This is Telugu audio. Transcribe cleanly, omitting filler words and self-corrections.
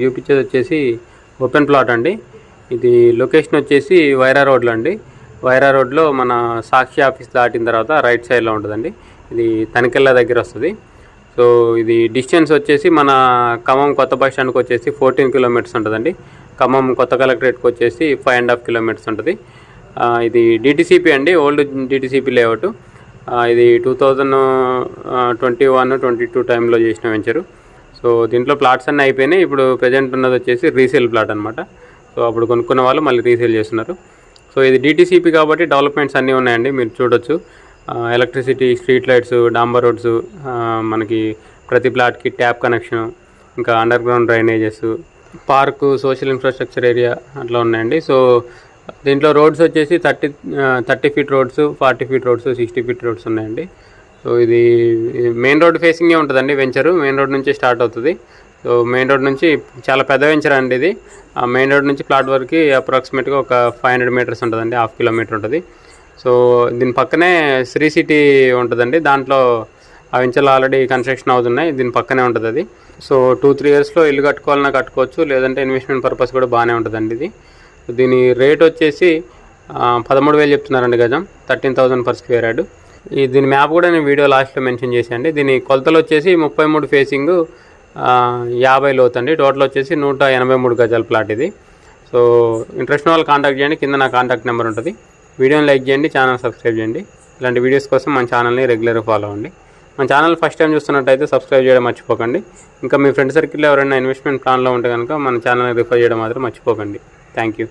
చూపించేది వచ్చేసి ఓపెన్ ప్లాట్ అండి. ఇది లొకేషన్ వచ్చేసి వైరా రోడ్లో అండి. వైరా రోడ్లో మన సాక్షి ఆఫీస్ దాటిన తర్వాత రైట్ సైడ్లో ఉంటుందండి. ఇది తనికెళ్ళ దగ్గర వస్తుంది. సో ఇది డిస్టెన్స్ వచ్చేసి మన ఖమ్మం కొత్త బస్ స్టాండ్కి వచ్చేసి 14 కిలోమీటర్స్ ఉంటుందండి. ఖమ్మం కొత్త కలెక్టరేట్కి వచ్చేసి 5.5 కిలోమీటర్స్ ఉంటుంది. ఇది డిటిసిపి అండి, ఓల్డ్ డిటిసిపి లేఅవుట్. ఇది 2021-22 టైంలో చేసిన వెంచరు. సో దీంట్లో ప్లాట్స్ అన్నీ అయిపోయినాయి. ఇప్పుడు ప్రజెంట్ ఉన్నది వచ్చేసి రీసేల్ ప్లాట్ అనమాట. సో అప్పుడు కొనుక్కున్న వాళ్ళు మళ్ళీ రీసేల్ చేస్తున్నారు. సో ఇది డిటిసిపి కాబట్టి డెవలప్మెంట్స్ అన్నీ ఉన్నాయండి, మీరు చూడొచ్చు. ఎలక్ట్రిసిటీ, స్ట్రీట్ లైట్స్, డాంబర్ రోడ్స్, మనకి ప్రతి ప్లాట్కి ట్యాప్ కనెక్షన్, ఇంకా under ground drainages, park, social infrastructure area అట్లా ఉన్నాయండి. సో దీంట్లో రోడ్స్ వచ్చేసి 30 feet roads, 40 feet roads, 60 feet roads ఉన్నాయండి. సో ఇది మెయిన్ రోడ్ ఫేసింగే ఉంటుందండి వెంచరు. మెయిన్ రోడ్ నుంచి స్టార్ట్ అవుతుంది. సో మెయిన్ రోడ్ నుంచి చాలా పెద్ద వెంచర్ అండి ఇది. మెయిన్ రోడ్ నుంచి ప్లాట్ వరకు అప్రాక్సిమేట్గా ఒక 500 మీటర్స్ ఉంటుందండి, 1/2 కిలోమీటర్ ఉంటుంది. సో దీని పక్కనే శ్రీ సిటీ ఉంటుందండి. దాంట్లో ఆ వెంచర్లు ఆల్రెడీ కన్స్ట్రక్షన్ అవుతున్నాయి, దీని పక్కనే ఉంటుంది అది. సో 2-3 ఇయర్స్లో ఇల్లు కట్టుకోవాలన్నా కట్టుకోవచ్చు, లేదంటే ఇన్వెస్ట్మెంట్ పర్పస్ కూడా బాగానే ఉంటుందండి ఇది. దీని రేట్ వచ్చేసి 13,000 చెప్తున్నారండి గజం, 13,000 per square yard. దీని మ్యాప్ కూడా నేను వీడియో లాస్ట్లో మెన్షన్ చేశానండి. దీని కొలతలు వచ్చేసి 33 ఫేసింగ్, 50 లోతు అండి. టోటల్ వచ్చేసి 183 గజాల ప్లాట్ ఇది. సో ఇంట్రెస్ట్ వాళ్ళు కాంటాక్ట్ చేయండి, కింద నా కాంటాక్ట్ నెంబర్ ఉంటుంది. వీడియోని లైక్ చేయండి, ఛానల్ సబ్స్క్రైబ్ చేయండి. ఇలాంటి వీడియోస్ కోసం మన ఛానల్ని రెగ్యులర్గా ఫాలో అవ్వండి. మన ఛానల్ ఫస్ట్ టైం చూస్తున్నట్టయితే సబ్స్క్రైబ్ చేయడం మర్చిపోకండి. ఇంకా మీ ఫ్రెండ్ సర్కిల్లో ఎవరైనా ఇన్వెస్ట్మెంట్ ప్లాన్లో ఉంటే కనుక మన ఛానల్ని రిఫర్ చేయడం మాత్రం మర్చిపోకండి. Thank you.